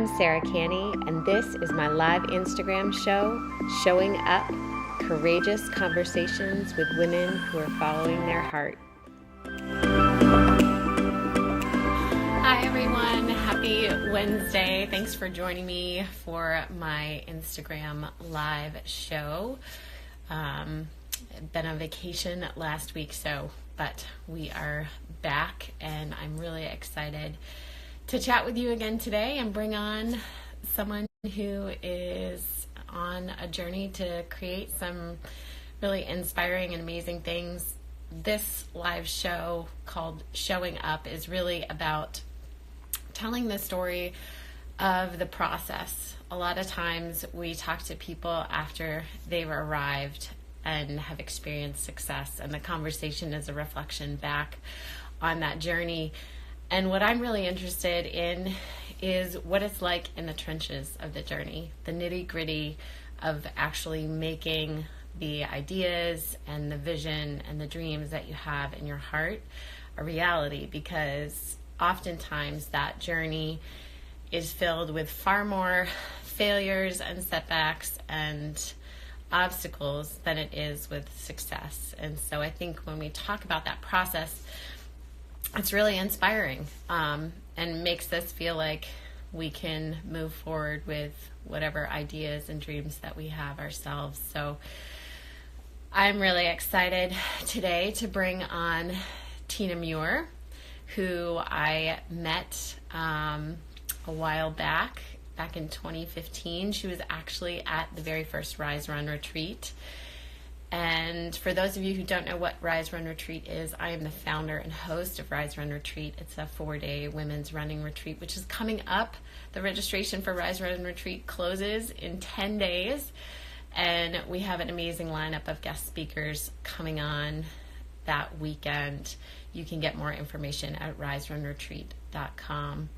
I'm Sarah Canney, and this is my live Instagram show, Showing Up, Courageous Conversations with Women Who Are Following Their Heart. Hi everyone, happy Wednesday. Thanks for joining me for my Instagram live show. Been on vacation last week, but we are back, and I'm really excited to chat with you again today and bring on someone who is on a journey to create some really inspiring and amazing things. This live show called Showing Up is really about telling the story of the process. A lot of times we talk to people after they've arrived and have experienced success, and the conversation is a reflection back on that journey. And what I'm really interested in is what it's like in the trenches of the journey, the nitty-gritty of actually making the ideas and the vision and the dreams that you have in your heart a reality, because oftentimes that journey is filled with far more failures and setbacks and obstacles than it is with success. And so I think when we talk about that process, it's really inspiring, and makes us feel like we can move forward with whatever ideas and dreams that we have ourselves. So I'm really excited today to bring on Tina Muir, who I met a while back in 2015. She was actually at the very first Rise.Run.Retreat. And for those of you who don't know what Rise.Run.Retreat is, I am the founder and host of Rise.Run.Retreat. It's a 4-day women's running retreat, which is coming up. The registration for Rise.Run.Retreat closes in 10 days. And we have an amazing lineup of guest speakers coming on that weekend. You can get more information at Rise.Run.Retreat.com.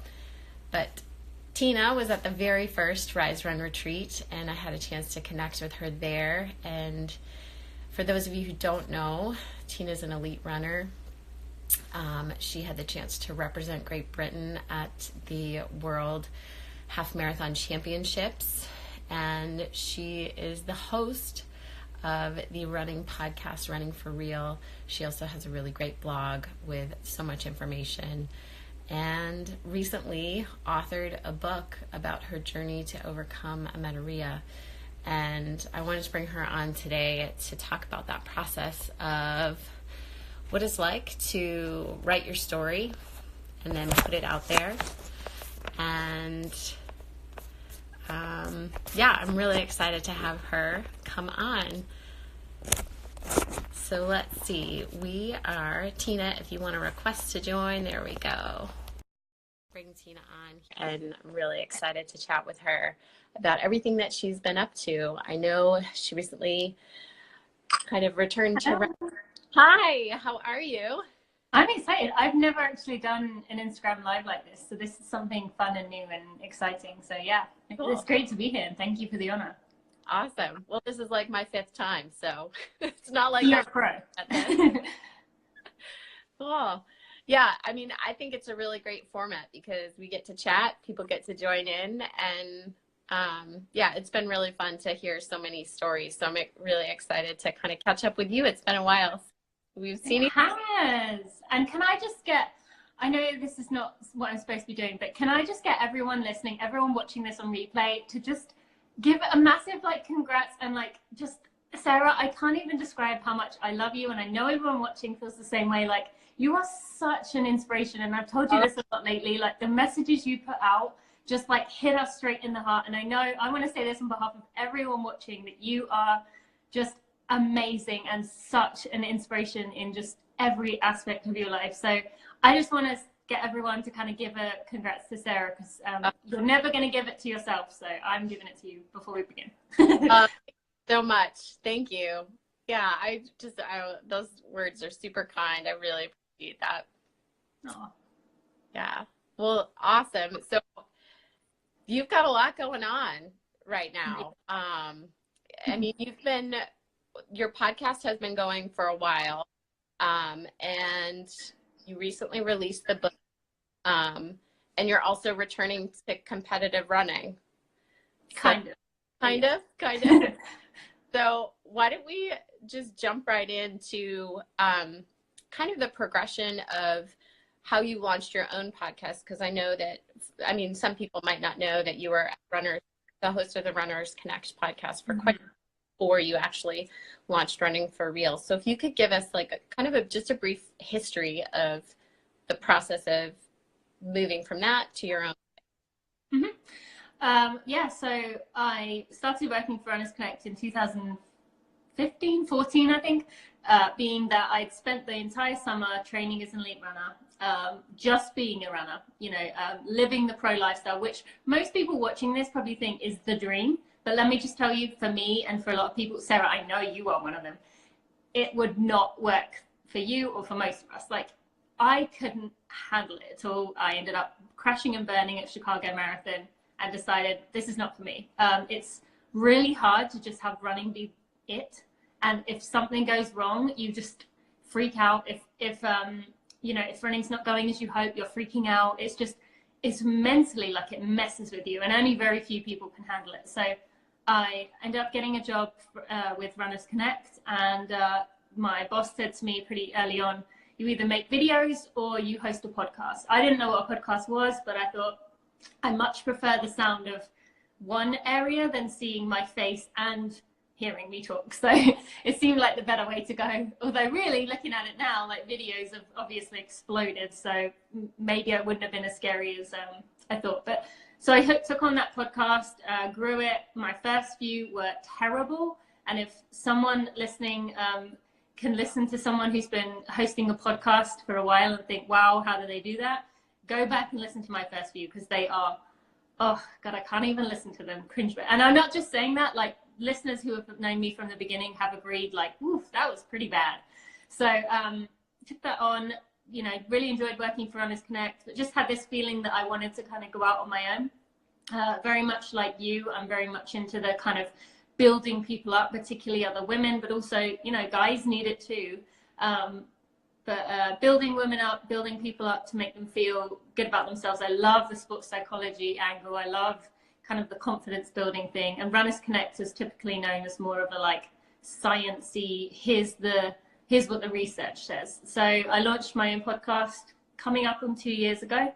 But Tina was at the very first Rise.Run.Retreat, and I had a chance to connect with her there. And for those of you who don't know, Tina's an elite runner. She had the chance to represent Great Britain at the World Half Marathon Championships, and she is the host of the running podcast, Running for Real. She also has a really great blog with so much information, and recently authored a book about her journey to overcome amenorrhea. And I wanted to bring her on today to talk about that process of what it's like to write your story and then put it out there. And I'm really excited to have her come on. So let's see. We are, Tina, if you want to request to join, there we go. Bring Tina on, and I'm really excited to chat with her about everything that she's been up to. I know she recently kind of returned to... Hi, how are you? I'm excited. I've never actually done an Instagram live like this, so this is something fun and new and exciting. So yeah, cool. It's great to be here, and thank you for the honor. Awesome. Well, this is like my 5th time, so it's not like you're pro. Cool. Yeah, I mean, I think it's a really great format because we get to chat, people get to join in, and it's been really fun to hear so many stories. So I'm really excited to kind of catch up with you. It's been a while. We've seen it has. And can I just get, I know this is not what I'm supposed to be doing, but can I just get everyone listening, everyone watching this on replay, to just give a massive congrats, and just, Sarah, I can't even describe how much I love you, and I know everyone watching feels the same way. You are such an inspiration, and I've told you this a lot lately. The messages you put out just hit us straight in the heart. And I know I want to say this on behalf of everyone watching, that you are just amazing and such an inspiration in just every aspect of your life. So I just want to get everyone to kind of give a congrats to Sarah, because you're never going to give it to yourself. So I'm giving it to you before we begin. Thank you so much. Thank you. Yeah, those words are super kind. I really appreciate that. Aww. Yeah. Well, awesome. So you've got a lot going on right now. I mean, your podcast has been going for a while, and you recently released the book. and you're also returning to competitive running. Kind of. Kind of. So why don't we just jump right into kind of the progression of how you launched your own podcast? Because I know that, I mean, some people might not know that you were the host of the Runners Connect podcast for quite before you actually launched Running for Real. So if you could give us like just a brief history of the process of moving from that to your own. Yeah, so I started working for Runners Connect in 2015, 14, I think, being that I'd spent the entire summer training as an elite runner, just being a runner, living the pro lifestyle, which most people watching this probably think is the dream. But let me just tell you, for me and for a lot of people, Sarah, I know you are one of them, it would not work for you or for most of us. Like, I couldn't handle it at all. I ended up crashing and burning at Chicago Marathon and decided this is not for me. It's really hard to just have running be it. And if something goes wrong, you just freak out. If running's not going as you hope, you're freaking out. It's mentally like it messes with you, and only very few people can handle it. So I ended up getting a job with Runners Connect, and my boss said to me pretty early on, you either make videos or you host a podcast. I didn't know what a podcast was, but I thought I much prefer the sound of one area than seeing my face and hearing me talk. So it seemed like the better way to go. Although really looking at it now, like videos have obviously exploded. So maybe it wouldn't have been as scary as I thought. But so I took on that podcast, grew it. My first few were terrible. And if someone listening can listen to someone who's been hosting a podcast for a while and think, wow, how do they do that? Go back and listen to my first few, because they are, oh God, I can't even listen to them, cringe. And I'm not just saying that, like listeners who have known me from the beginning have agreed, like, oof, that was pretty bad. So took that on, really enjoyed working for Runners Connect, but just had this feeling that I wanted to kind of go out on my own. Very much like you, I'm very much into the kind of building people up, particularly other women, but also, guys need it too. But building women up, building people up to make them feel good about themselves. I love the sports psychology angle. I love kind of the confidence building thing. And Runners Connect is typically known as more of a like sciencey, here's what the research says. So I launched my own podcast coming up on 2 years ago.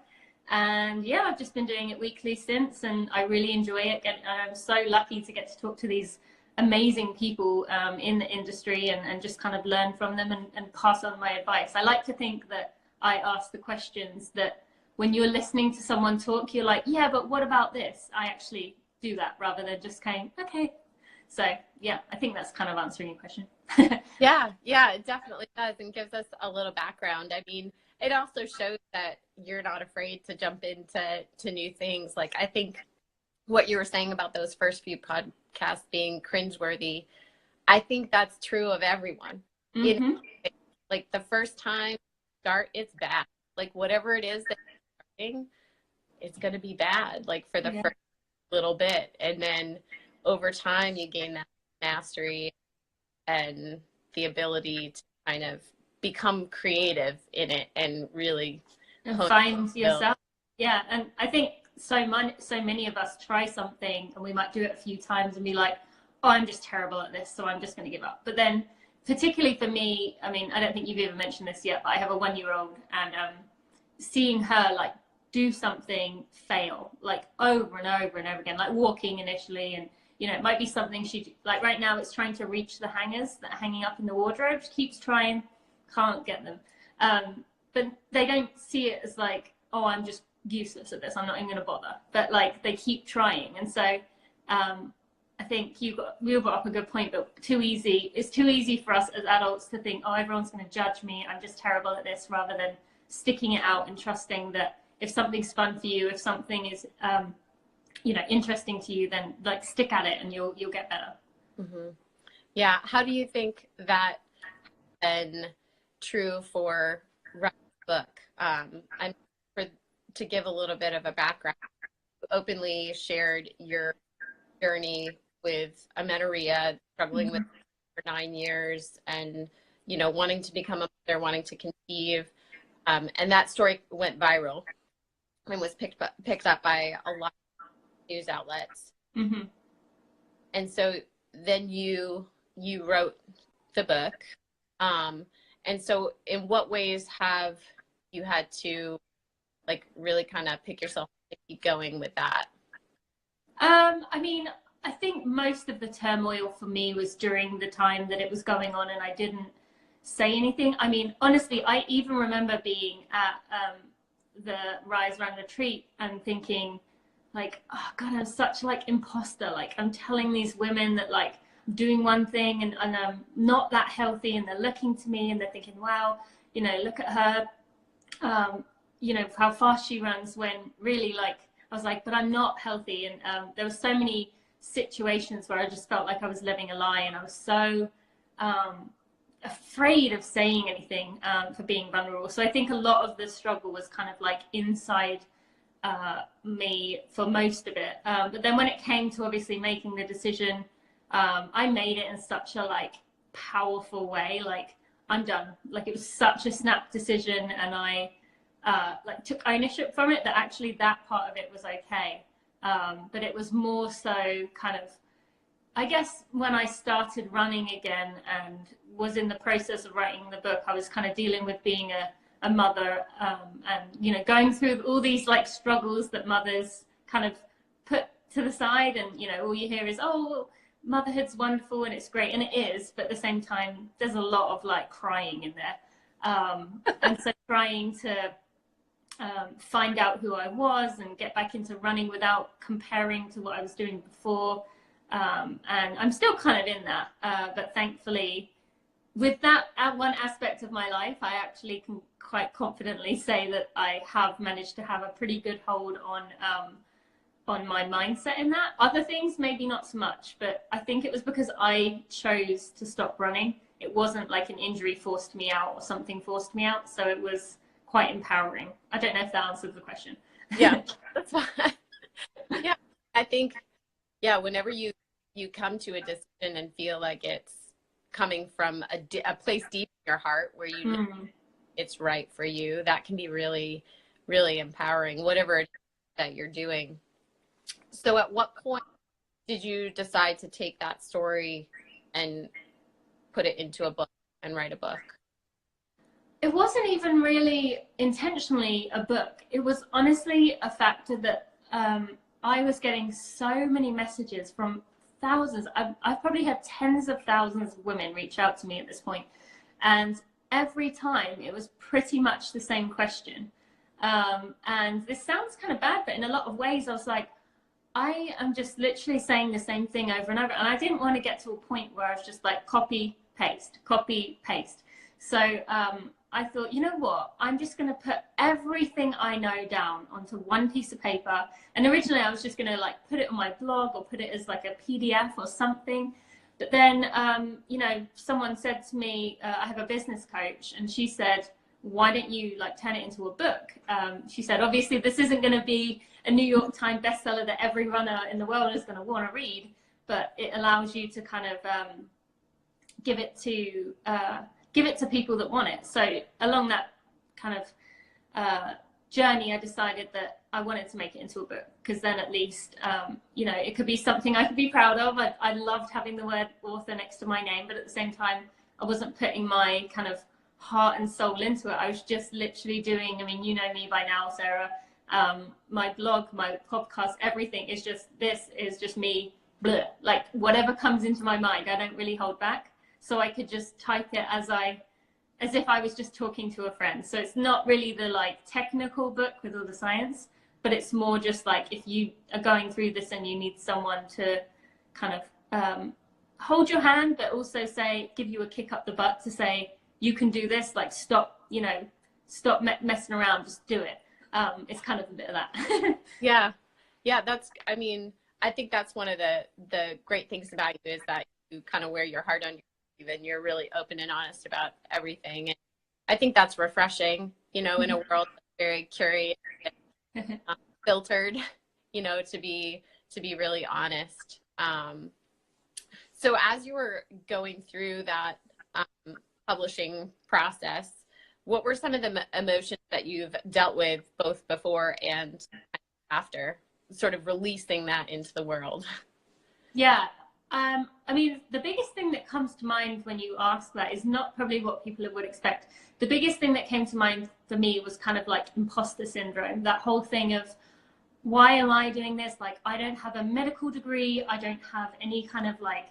And yeah, I've just been doing it weekly since, and I really enjoy it. And I'm so lucky to get to talk to these amazing people in the industry and just kind of learn from them and pass on my advice. I like to think that I ask the questions that when you're listening to someone talk, you're like, yeah, but what about this? I actually do that rather than just going, okay. So yeah, I think that's kind of answering your question. Yeah, it definitely does, and gives us a little background. I mean, it also shows that you're not afraid to jump into new things. Like, I think what you were saying about those first few podcasts being cringeworthy, I think that's true of everyone. Mm-hmm. Like the first time you start, it's bad. Like whatever it is that you're starting, it's going to be bad, like for the first little bit. And then over time, you gain that mastery and the ability to kind of become creative in it and really find yourself. Yeah, and I think so many of us try something and we might do it a few times and be like, oh, I'm just terrible at this, so I'm just going to give up. But then particularly for me, I mean, I don't think you've even mentioned this yet, but I have a 1-year-old, and seeing her like do something fail like over and over and over again, like walking initially, and it might be something she, like right now it's trying to reach the hangers that are hanging up in the wardrobe. She keeps trying, can't get them. But they don't see it as like, oh, I'm just useless at this, I'm not even going to bother. But like they keep trying. And so I think you brought up a good point, but it's too easy for us as adults to think, oh, everyone's going to judge me, I'm just terrible at this, rather than sticking it out and trusting that if something's fun for you, if something is interesting to you, then like stick at it and you'll get better. Mm-hmm. Yeah. How do you think that been true for Russ's book? To give a little bit of a background, you openly shared your journey with amenorrhea, struggling with for 9 years, and wanting to become a mother, wanting to conceive, and that story went viral. and was picked up by a lot of news outlets. Mm-hmm. And so then you wrote the book. And so in what ways have you had to like really kind of pick yourself to keep going with that? I mean, I think most of the turmoil for me was during the time that it was going on and I didn't say anything. I mean, honestly, I even remember being at the Rise.Run.Retreat and thinking like, oh God, I'm such like imposter. Like I'm telling these women that like I'm doing one thing and I'm not that healthy, and they're looking to me and they're thinking, wow, you know, look at her, you know, how fast she runs, when really like, I was like, but I'm not healthy. And there were so many situations where I just felt like I was living a lie, and I was so afraid of saying anything for being vulnerable. So I think a lot of the struggle was kind of like inside me for most of it. But then when it came to obviously making the decision, I made it in such a like powerful way. Like I'm done. Like it was such a snap decision, and I like took ownership from it, that actually that part of it was okay. But it was more so kind of, I guess when I started running again and was in the process of writing the book, I was kind of dealing with being a mother, and, you know, going through all these like struggles that mothers kind of put to the side. And, you know, all you hear is, oh, motherhood's wonderful and it's great. And it is, but at the same time, there's a lot of like crying in there. And so trying to find out who I was and get back into running without comparing to what I was doing before. And I'm still kind of in that, but thankfully with that one aspect of my life, I actually can quite confidently say that I have managed to have a pretty good hold on my mindset in that. Other things, maybe not so much, but I think it was because I chose to stop running. It wasn't like an injury forced me out or something forced me out. So it was quite empowering. I don't know if that answers the question. Yeah, that's fine. Yeah, I think, yeah, whenever you come to a decision and feel like it's coming from a place deep in your heart where you know it's right for you, that can be really, really empowering, whatever it is that you're doing. So at what point did you decide to take that story and put it into a book and write a book? It wasn't even really intentionally a book. It was honestly a factor that I was getting so many messages from thousands. I've probably had tens of thousands of women reach out to me at this point. And every time it was pretty much the same question. And this sounds kind of bad, but in a lot of ways I was like, I am just literally saying the same thing over and over. And I didn't want to get to a point where I was just like copy, paste, copy, paste. So I thought, you know what, I'm just going to put everything I know down onto one piece of paper. And originally I was just going to like put it on my blog or put it as like a PDF or something. But then, you know, someone said to me, I have a business coach, and she said, why don't you like turn it into a book? She said, obviously this isn't going to be a New York Times bestseller that every runner in the world is going to want to read, but it allows you to kind of give it to people that want it. So along that kind of journey, I decided that I wanted to make it into a book, because then at least, you know, it could be something I could be proud of. I loved having the word author next to my name, but at the same time, I wasn't putting my kind of heart and soul into it. I was just literally doing, I mean, you know me by now, Sarah, my blog, my podcast, everything is just, this is just me, bleh, like whatever comes into my mind, I don't really hold back. So I could just type it as if I was just talking to a friend. So it's not really the like technical book with all the science, but it's more just like if you are going through this and you need someone to kind of hold your hand, but also say, give you a kick up the butt to say, you can do this, like stop, you know, stop messing around, just do it. It's kind of a bit of that. Yeah. That's, I mean, I think that's one of the great things about you, is that you kind of wear your heart on your sleeve and you're really open and honest about everything. And I think that's refreshing, you know, in a world that's very curious and filtered, you know, to be really honest. So as you were going through that publishing process, what were some of the emotions that you've dealt with both before and after sort of releasing that into the world? Yeah. I mean, the biggest thing that comes to mind when you ask that is not probably what people would expect. The biggest thing that came to mind for me was kind of like imposter syndrome, that whole thing of, why am I doing this? Like, I don't have a medical degree. I don't have any kind of like,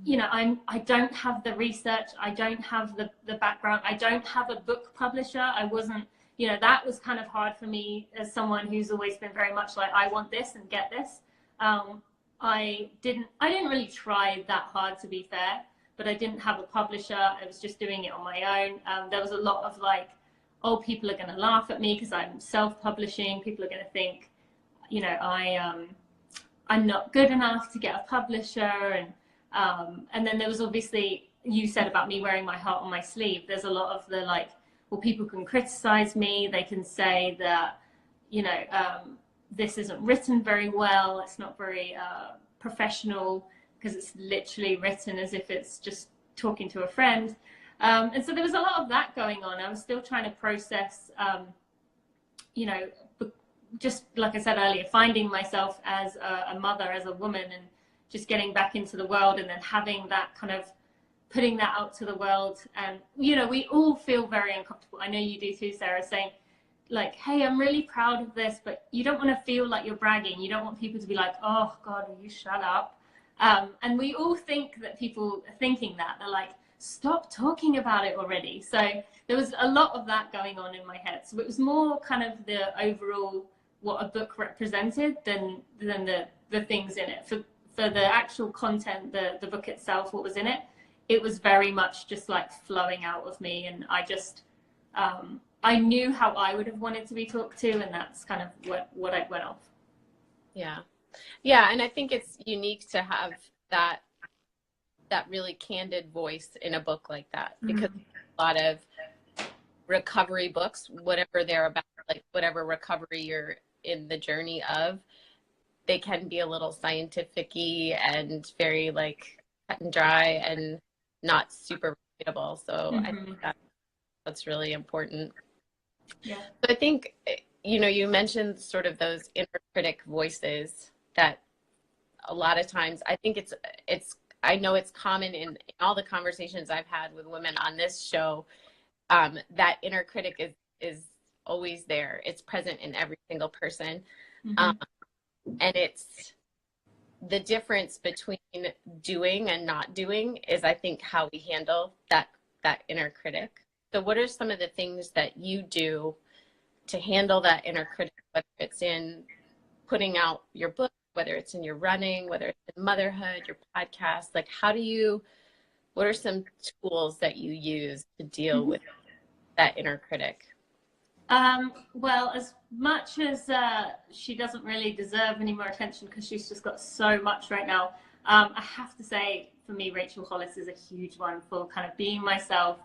you know, I don't have the research. I don't have the background. I don't have a book publisher. I wasn't, you know, that was kind of hard for me as someone who's always been very much like, I want this and get this. I didn't really try that hard, to be fair, but I didn't have a publisher. I was just doing it on my own. There was a lot of like, oh, people are going to laugh at me because I'm self-publishing. People are going to think, you know, I'm not good enough to get a publisher. And then there was obviously, you said about me wearing my heart on my sleeve. There's a lot of the like, well, people can criticize me. They can say that, you know, this isn't written very well. It's not very professional, because it's literally written as if it's just talking to a friend. And so there was a lot of that going on. I was still trying to process, you know, just like I said earlier, finding myself as a mother, as a woman, and just getting back into the world, and then having that kind of putting that out to the world. And, you know, we all feel very uncomfortable. I know you do too, Sarah, saying like, hey, I'm really proud of this, but you don't want to feel like you're bragging. You don't want people to be like, oh God, will you shut up? And we all think that people are thinking that. They're like, stop talking about it already. So there was a lot of that going on in my head. So it was more kind of the overall, what a book represented than the things in it. For the actual content, the book itself, what was in it, it was very much just like flowing out of me. And I just, I knew how I would have wanted to be talked to, and that's kind of what I went off. Yeah. Yeah. And I think it's unique to have that really candid voice in a book like that, because a lot of recovery books, whatever they're about, like whatever recovery you're in the journey of, they can be a little scientific-y and very like cut and dry and not super relatable. So I think that's really important. Yeah. So I think, you know, you mentioned sort of those inner critic voices that a lot of times, I think I know it's common in all the conversations I've had with women on this show, that inner critic is always there. It's present in every single person. And it's the difference between doing and not doing is, I think, how we handle that inner critic. So what are some of the things that you do to handle that inner critic, whether it's in putting out your book, whether it's in your running, whether it's in motherhood, your podcast? Like, what are some tools that you use to deal with that inner critic? Well, as much as she doesn't really deserve any more attention because she's just got so much right now, I have to say, for me, Rachel Hollis is a huge one for kind of being myself,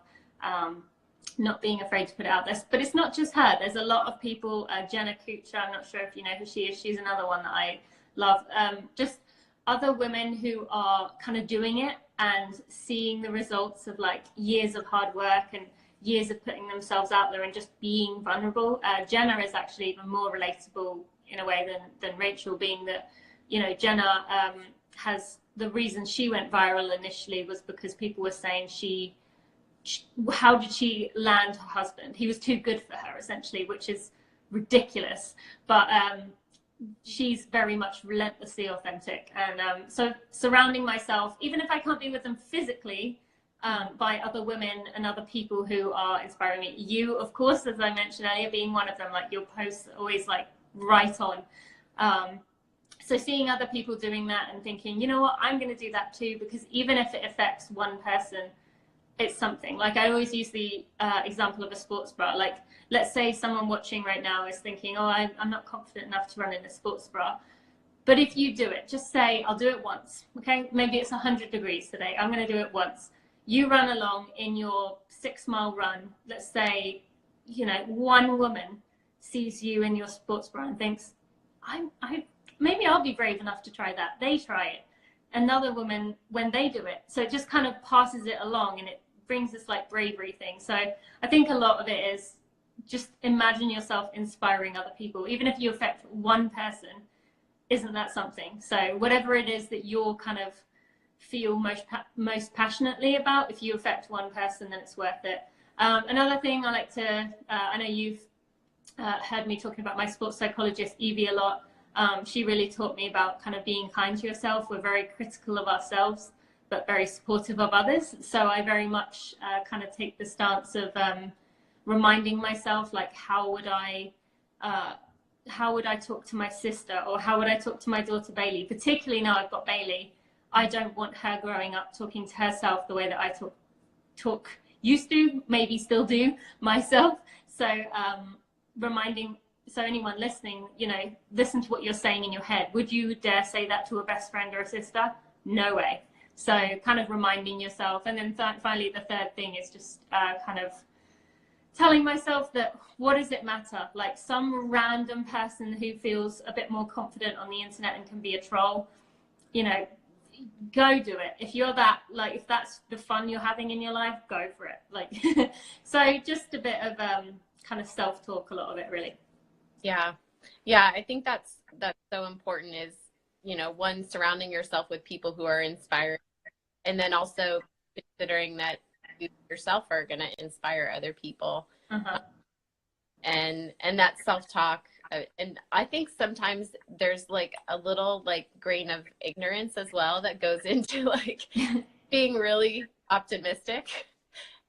not being afraid to put it out there. But it's not just her. There's a lot of people. Jenna Kuchar, I'm not sure if you know who she is. She's another one that I love. Just other women who are kind of doing it and seeing the results of like years of hard work and years of putting themselves out there and just being vulnerable. Jenna is actually even more relatable in a way than Rachel, being that, you know, Jenna has, the reason she went viral initially was because people were saying how did she land her husband? He was too good for her, essentially, which is ridiculous. But she's very much relentlessly authentic. And so surrounding myself, even if I can't be with them physically, by other women and other people who are inspiring me. You, of course, as I mentioned earlier, being one of them, like your posts are always like right on. So seeing other people doing that and thinking, you know what, I'm going to do that too, because even if it affects one person, it's something. Like I always use the example of a sports bra. Like, let's say someone watching right now is thinking, oh, I'm not confident enough to run in a sports bra. But if you do it, just say, I'll do it once. Okay, maybe it's 100 degrees today. I'm going to do it once. You run along in your 6-mile run. Let's say, you know, one woman sees you in your sports bra and thinks, maybe I'll be brave enough to try that. They try it. Another woman, when they do it. So it just kind of passes it along, and it brings this like bravery thing. So I think a lot of it is just imagine yourself inspiring other people. Even if you affect one person, isn't that something? So whatever it is that you're kind of feel most passionately about, if you affect one person, then it's worth it. Another thing I like to, I know you've heard me talking about my sports psychologist, Evie, a lot. She really taught me about kind of being kind to yourself. We're very critical of ourselves, but very supportive of others. So I very much kind of take the stance of reminding myself, like, how would I talk to my sister, or how would I talk to my daughter Bailey? Particularly now I've got Bailey, I don't want her growing up talking to herself the way that I talk used to, maybe still do myself. So reminding, so anyone listening, you know, listen to what you're saying in your head. Would you dare say that to a best friend or a sister? No way. So kind of reminding yourself. And then finally, the third thing is just kind of telling myself that, what does it matter? Like, some random person who feels a bit more confident on the internet and can be a troll, you know, go do it. If you're that, like, if that's the fun you're having in your life, go for it. Like, so just a bit of kind of self-talk, a lot of it, really. Yeah. I think that's so important, is, you know, one, surrounding yourself with people who are inspired, and then also considering that you yourself are going to inspire other people. And that self-talk. And I think sometimes there's like a little like grain of ignorance as well that goes into like being really optimistic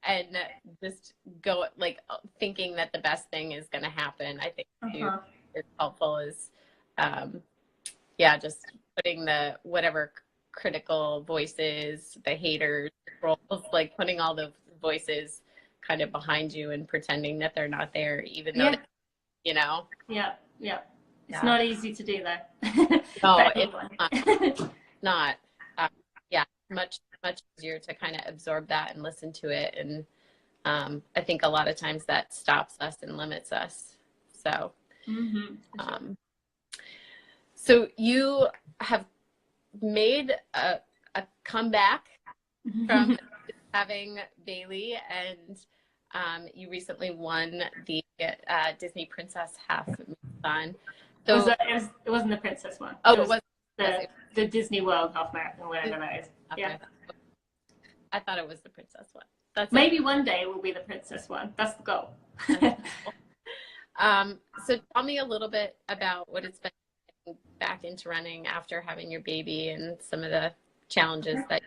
and just go like thinking that the best thing is going to happen. I think is helpful, is just putting the whatever critical voices, the haters, trolls, like putting all the voices kind of behind you and pretending that they're not there, even though you know. It's not easy to do that. No, it's not. Much easier to kind of absorb that and listen to it. And I think a lot of times that stops us and limits us. So, so you have made a comeback from having Bailey, and you recently won the Disney Princess Half Marathon. So it wasn't the Princess one. Oh, it was the Disney World Half Marathon, whatever that is. Okay. Yeah. I thought it was the Princess one. That's maybe one day it will be the Princess one. That's the goal. So tell me a little bit about what it's been back into running after having your baby and some of the challenges that.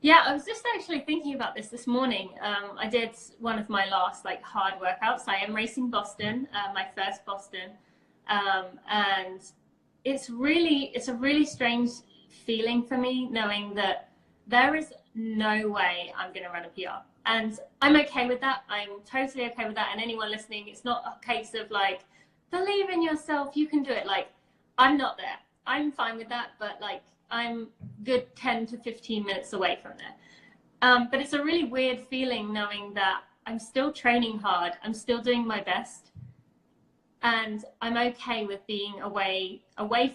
Yeah, I was just actually thinking about this morning. I did one of my last like hard workouts. I am racing Boston, my first Boston, and it's a really strange feeling for me, knowing that there is no way I'm going to run a PR, and I'm okay with that. I'm totally okay with that. And anyone listening, it's not a case of like, believe in yourself, you can do it. Like, I'm not there. I'm fine with that, but like, I'm good 10 to 15 minutes away from there. But it's a really weird feeling knowing that I'm still training hard. I'm still doing my best. And I'm okay with being away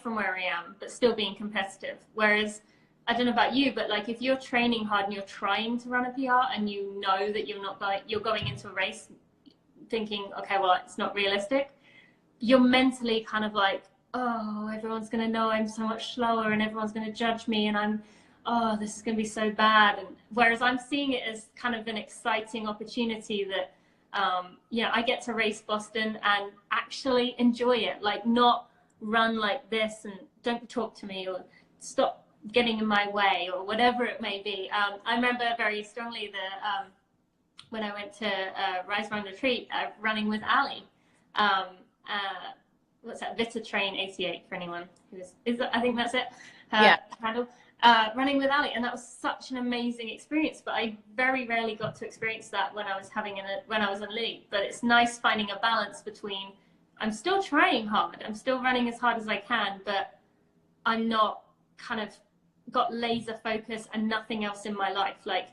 from where I am, but still being competitive. Whereas, I don't know about you, but like, if you're training hard and you're trying to run a PR and you know that you're going into a race thinking, okay, well, it's not realistic, you're mentally kind of like, oh, everyone's going to know I'm so much slower and everyone's going to judge me, and this is going to be so bad. And whereas I'm seeing it as kind of an exciting opportunity that, I get to race Boston and actually enjoy it, like not run like this and don't talk to me or stop getting in my way or whatever it may be. I remember very strongly when I went to Rise.Run.Retreat, running with Ali. What's that? Vita Train 88 for anyone who is that, I think that's it. Handle. Running with Ali, and that was such an amazing experience. But I very rarely got to experience that when I was when I was on leave. But it's nice finding a balance between, I'm still trying hard, I'm still running as hard as I can, but I'm not kind of got laser focus and nothing else in my life. Like,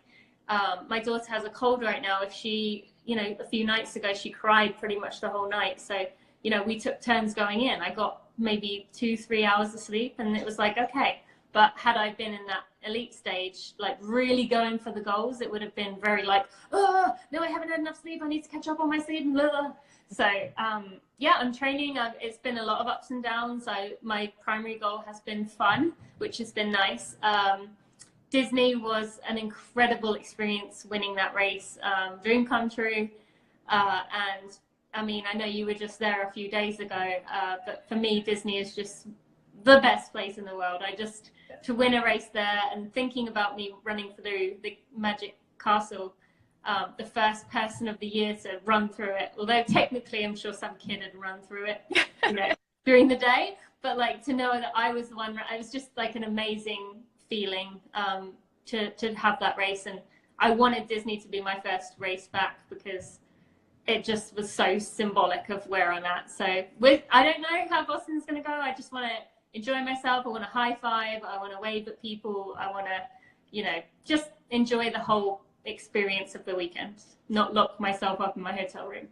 my daughter has a cold right now. If she, a few nights ago, she cried pretty much the whole night. So, we took turns going in. I got maybe 2-3 hours of sleep, and it was like, okay. But had I been in that elite stage, like really going for the goals, it would have been very like, oh, no, I haven't had enough sleep. I need to catch up on my sleep. Blah, blah. So yeah, I'm training. It's been a lot of ups and downs. My primary goal has been fun, which has been nice. Disney was an incredible experience winning that race, dream come true. And I mean, I know you were just there a few days ago, but for me, Disney is just the best place in the world. To win a race there, and thinking about me running through the Magic Castle, the first person of the year to run through it, although technically I'm sure some kid had run through it, you know, during the day, but like to know that I was the one, it was just like an amazing feeling to have that race. And I wanted Disney to be my first race back because it just was so symbolic of where I'm at. So I don't know how Boston's going to go. I just want to enjoy myself. I want to high five. I want to wave at people. I want to, you know, just enjoy the whole experience of the weekend, not lock myself up in my hotel room.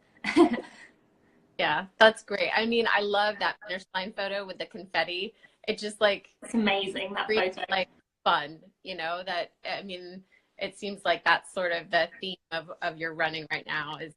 Yeah, that's great. I mean, I love that finish line photo with the confetti. It just like, it's amazing, that photo. Like fun, you know, that, I mean, it seems like that's sort of the theme of your running right now is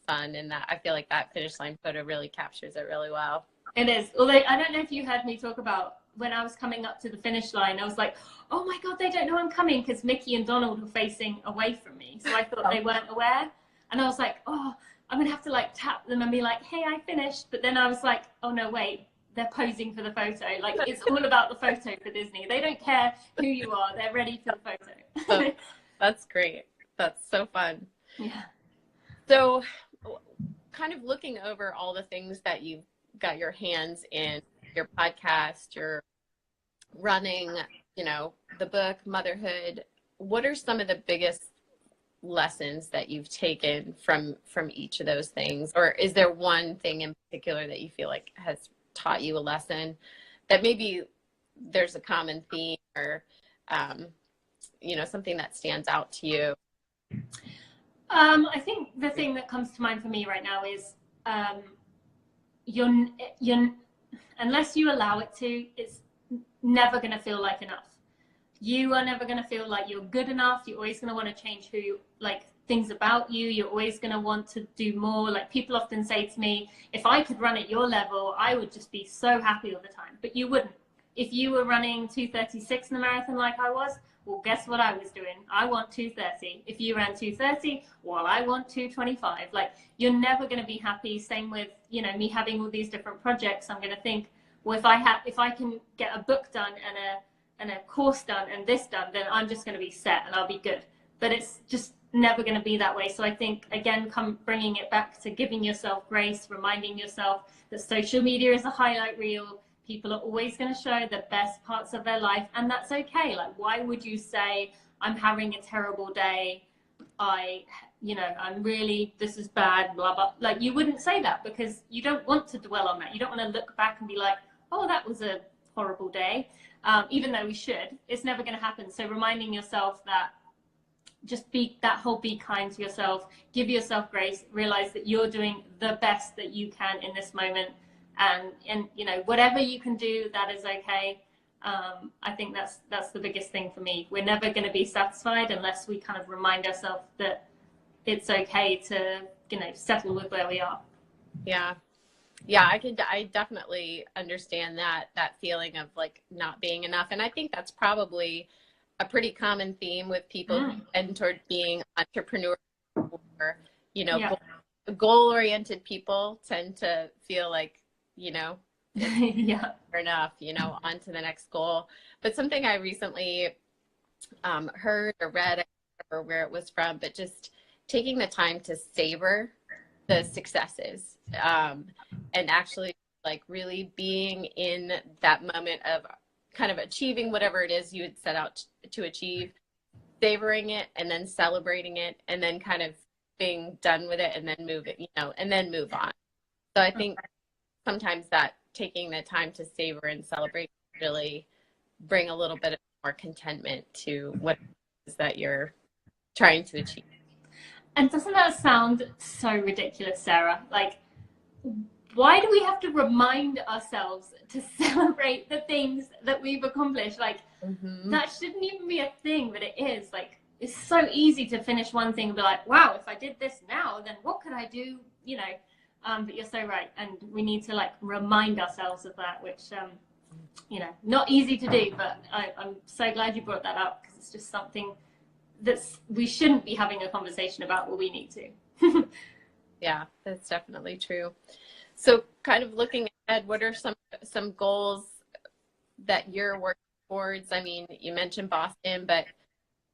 fun. And that I feel like that finish line photo really captures it really well. It is. Although I don't know if you heard me talk about when I was coming up to the finish line, I was like, oh my God, they don't know I'm coming, because Mickey and Donald were facing away from me. So I thought they weren't aware. And I was like, oh, I'm going to have to like tap them and be like, hey, I finished. But then I was like, oh no, wait, they're posing for the photo. Like, it's all about the photo for Disney. They don't care who you are. They're ready for the photo. That's great. That's so fun. Yeah. So kind of looking over all the things that you've got your hands in, your podcast, your running, you know, the book, motherhood, what are some of the biggest lessons that you've taken from each of those things? Or is there one thing in particular that you feel like has taught you a lesson that maybe there's a common theme or, you know, something that stands out to you? I think the thing that comes to mind for me right now is you're unless you allow it to, it's never going to feel like enough. You are never going to feel like you're good enough. You're always going to want to change things about you. You're always going to want to do more. Like, people often say to me, if I could run at your level, I would just be so happy all the time. But you wouldn't. If you were running 2:36 in the marathon like I was, well, guess what I was doing? I want 2:30. If you ran 2:30, well, I want 2:25. Like, you're never going to be happy. Same with, you know, me having all these different projects. I'm going to think, well, if I can get a book done and a course done and this done, then I'm just going to be set and I'll be good. But it's just never going to be that way. So I think, again, bringing it back to giving yourself grace, reminding yourself that social media is a highlight reel. People are always going to show the best parts of their life, and that's okay. Like, why would you say, I'm having a terrible day, this is bad, blah, blah. Like, you wouldn't say that because you don't want to dwell on that. You don't want to look back and be like, oh, that was a horrible day. Even though we should, it's never going to happen. So reminding yourself that be kind to yourself, give yourself grace, realize that you're doing the best that you can in this moment. And you know, whatever you can do, that is okay. I think that's the biggest thing for me. We're never going to be satisfied unless we kind of remind ourselves that it's okay to, you know, settle with where we are. Yeah. I definitely understand that feeling of like not being enough. And I think that's probably a pretty common theme with people who tend toward being entrepreneurs or, you know, goal-oriented people tend to feel like, you know, enough, you know, on to the next goal. But something I recently heard or read, I don't remember where it was from, but just taking the time to savor the successes and actually like really being in that moment of kind of achieving whatever it is you had set out to achieve, savoring it and then celebrating it and then kind of being done with it and then move it, you know, and then move on. So I think sometimes that taking the time to savor and celebrate really bring a little bit of more contentment to what it is that you're trying to achieve. And doesn't that sound so ridiculous, Sarah? Like, why do we have to remind ourselves to celebrate the things that we've accomplished? Like, that shouldn't even be a thing, but it is. Like, it's so easy to finish one thing and be like, wow, if I did this now, then what could I do? You know, but you're so right. And we need to like remind ourselves of that, which, you know, not easy to do, but I'm so glad you brought that up, because it's just something we shouldn't be having a conversation about, but we need to. Yeah, that's definitely true. So kind of looking ahead, what are some goals that you're working towards? I mean, you mentioned Boston, but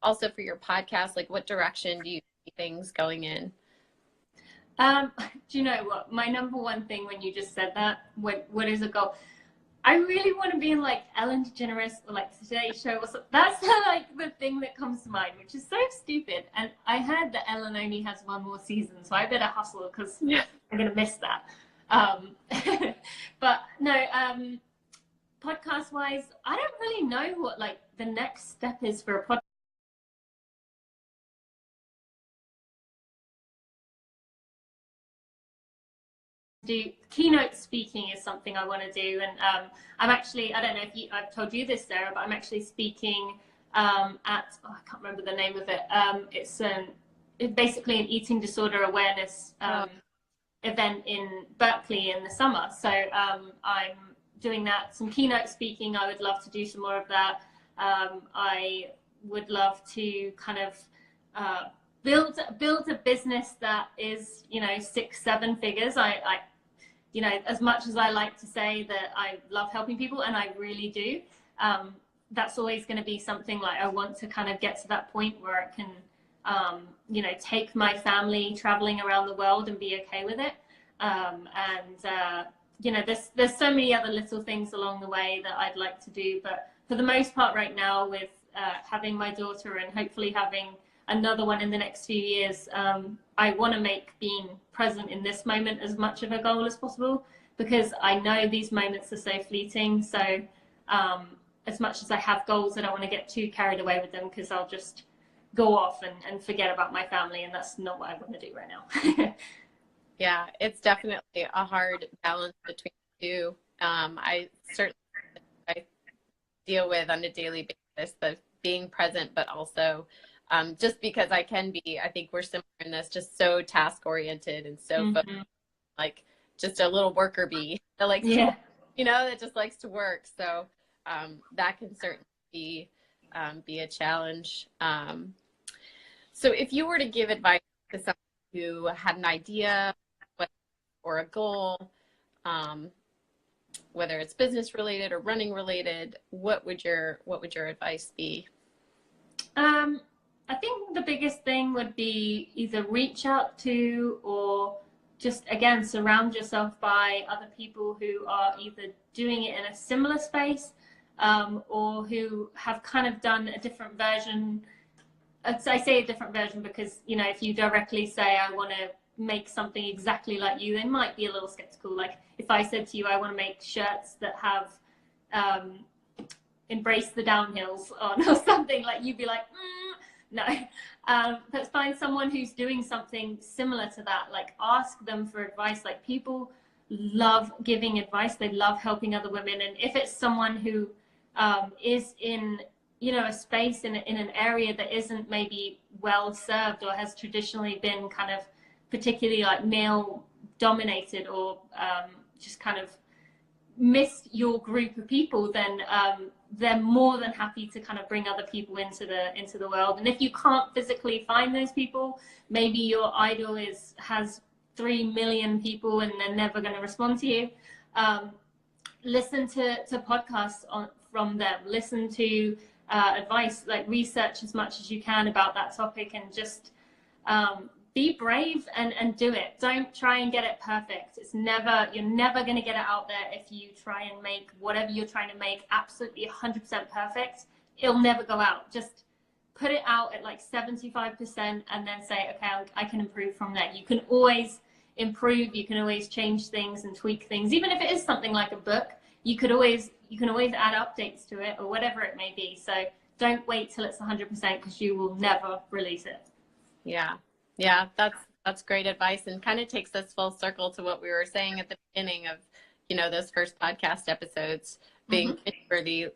also for your podcast, like what direction do you see things going in? Do you know what? My number one thing when you just said that, what is a goal? I really want to be in like Ellen DeGeneres or like Today Show or something. That's like the thing that comes to mind, which is so stupid. And I heard that Ellen only has one more season, so I better hustle because I'm gonna miss that. But no, podcast wise, I don't really know what like the next step is for a podcast. Do keynote speaking is something I want to do, and I'm actually, I don't know if I've told you this, Sarah, but I'm actually speaking at, I can't remember the name of it. It's basically an eating disorder awareness event in Berkeley in the summer. So I'm doing that, some keynote speaking. I would love to do some more of that. I would love to kind of build a business that is, you know, 6-7 figures. I you know, as much as I like to say that I love helping people, and I really do, that's always going to be something like I want to kind of get to that point where I can, you know, take my family traveling around the world and be okay with it. You know, there's so many other little things along the way that I'd like to do, but for the most part right now, with having my daughter and hopefully having another one in the next few years, I want to make being present in this moment as much of a goal as possible, because I know these moments are so fleeting. So as much as I have goals, I don't want to get too carried away with them, because I'll just go off and forget about my family, and that's not what I want to do right now. Yeah, it's definitely a hard balance between the two. I certainly deal with on a daily basis, the being present, but also just because I can be, I think we're similar in this, just so task oriented and so like just a little worker bee that likes to work, you know, that just likes to work. So that can certainly be a challenge. So if you were to give advice to someone who had an idea or a goal, whether it's business related or running related, what would your advice be? I think the biggest thing would be either reach out to, or just again surround yourself by other people who are either doing it in a similar space, or who have kind of done a different version. I say a different version because, you know, if you directly say I want to make something exactly like you, they might be a little skeptical. Like if I said to you I want to make shirts that have embrace the downhills on or something, like you'd be like no. But find someone who's doing something similar to that. Like ask them for advice. Like people love giving advice, they love helping other women, and if it's someone who is in, you know, a space in an area that isn't maybe well served or has traditionally been kind of particularly like male dominated, or just kind of missed your group of people, then they're more than happy to kind of bring other people into the world. And if you can't physically find those people, maybe your idol has 3 million people and they're never going to respond to you. Listen to podcasts from them. Listen to advice, like research as much as you can about that topic, and just be brave and do it. Don't try and get it perfect. You're never going to get it out there if you try and make whatever you're trying to make absolutely 100% perfect. It'll never go out. Just put it out at like 75% and then say, okay, I can improve from there. You can always improve. You can always change things and tweak things. Even if it is something like a book, you can always add updates to it or whatever it may be. So don't wait till it's 100%, because you will never release it. Yeah. Yeah, that's That's great advice, and kind of takes us full circle to what we were saying at the beginning of, those first podcast episodes being cringeworthy.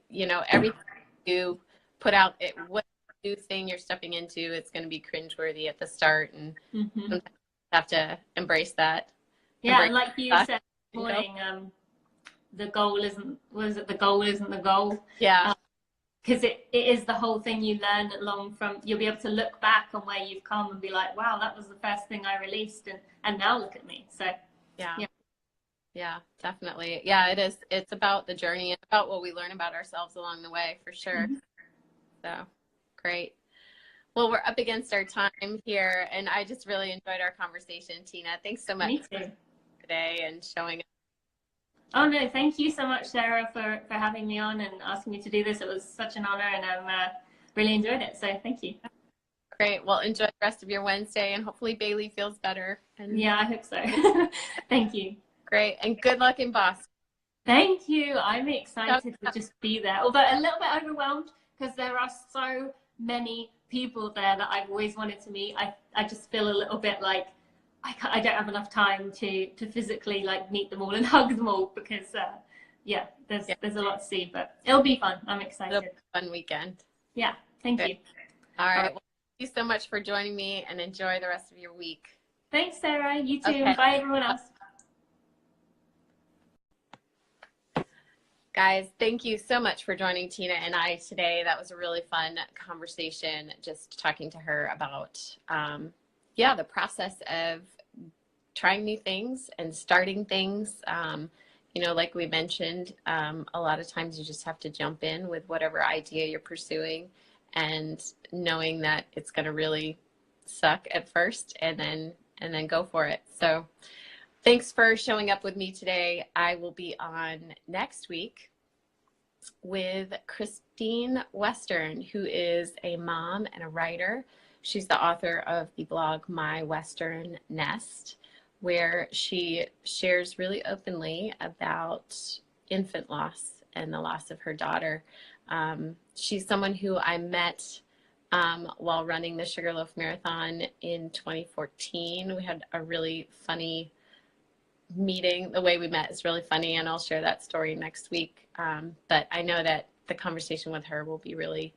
Everything you put out, what new thing you're stepping into, it's going to be cringeworthy at the start, and sometimes you have to embrace that. Yeah, and like you said this morning, the goal isn't the goal. Yeah. Because it is the whole thing you learn along from. You'll be able to look back on where you've come and be like, wow, that was the first thing I released, and now look at me. So yeah, definitely. Yeah, it is. It's about the journey and about what we learn about ourselves along the way, for sure. So great. Well, we're up against our time here, and I just really enjoyed our conversation, Tina. Thanks so much for today and showing up. Oh, no, thank you so much, Sarah, for having me on and asking me to do this. It was such an honor, and I really enjoyed it. So thank you. Great. Well, enjoy the rest of your Wednesday, and hopefully Bailey feels better. Yeah, I hope so. Thank you. Great. And good luck in Boston. Thank you. I'm excited to just be there, although a little bit overwhelmed because there are so many people there that I've always wanted to meet. I just feel a little bit like I don't have enough time to physically like meet them all and hug them all because there's a lot to see, but it'll be fun. I'm excited. It'll be a fun weekend. Yeah, thank you. All right. Well, thank you so much for joining me, and enjoy the rest of your week. Thanks, Sarah. You too. Okay. Bye, everyone else. Guys, thank you so much for joining Tina and I today. That was a really fun conversation, just talking to her about the process of trying new things and starting things. Like we mentioned, a lot of times you just have to jump in with whatever idea you're pursuing, and knowing that it's going to really suck at first, and then go for it. So thanks for showing up with me today. I will be on next week with Christine Western, who is a mom and a writer. She's the author of the blog My Western Nest, where she shares really openly about infant loss and the loss of her daughter. She's someone who I met while running the Sugarloaf Marathon in 2014. We had a really funny meeting. The way we met is really funny, and I'll share that story next week. But I know that the conversation with her will be really,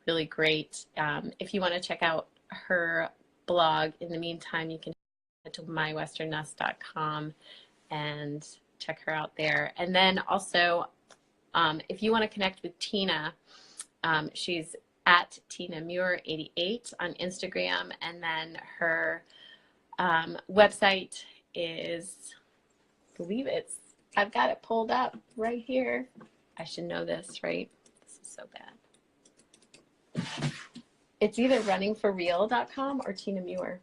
really great. If you want to check out her blog, in the meantime, you can head to mywesternnest.com and check her out there. And then also, if you want to connect with Tina, she's at Tina Muir 88 on Instagram, and then her website is, I believe I've got it pulled up right here. I should know this, right? This is so bad. It's either runningforreal.com or Tina Muir.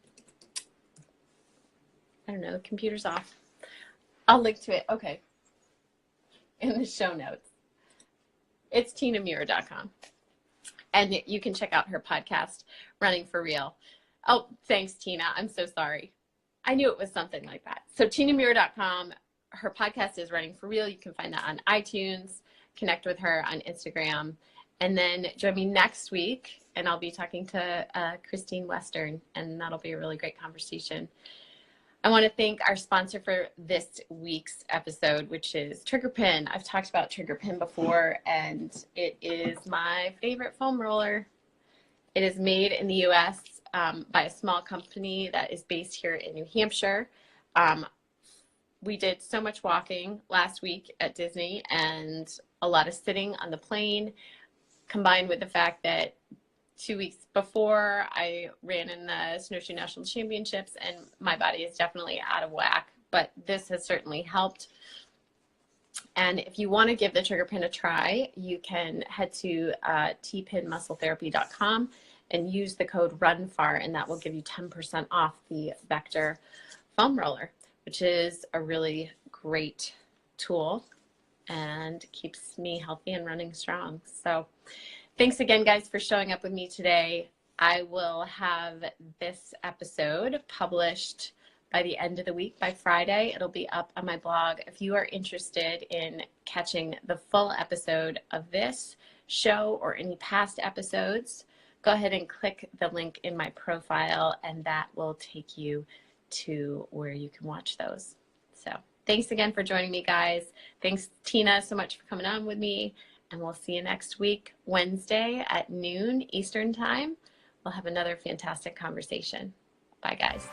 I don't know, the computer's off. I'll link to it, okay, in the show notes. It's tinamuir.com. And you can check out her podcast, Running for Real. Oh, thanks, Tina. I'm so sorry. I knew it was something like that. So tinamuir.com. Her podcast is Running for Real. You can find that on iTunes. Connect with her on Instagram. And then join me next week, and I'll be talking to Christine Western, and that'll be a really great conversation. I want to thank our sponsor for this week's episode, which is Trigger Pin. I've talked about Trigger Pin before, and it is my favorite foam roller. It is made in the U.S. By a small company that is based here in New Hampshire. We did so much walking last week at Disney and a lot of sitting on the plane, combined with the fact that 2 weeks before I ran in the Snowshoe National Championships, and my body is definitely out of whack, but this has certainly helped. And if you want to give the Trigger Pin a try, you can head to tpinmuscletherapy.com and use the code RUNFAR, and that will give you 10% off the Vector foam roller, which is a really great tool and keeps me healthy and running strong. So thanks again, guys, for showing up with me today. I will have this episode published by the end of the week, by Friday. It'll be up on my blog. If you are interested in catching the full episode of this show or any past episodes, go ahead and click the link in my profile, and that will take you to where you can watch those. So thanks again for joining me, guys. Thanks, Tina, so much for coming on with me. And we'll see you next week, Wednesday at noon Eastern time. We'll have another fantastic conversation. Bye, guys.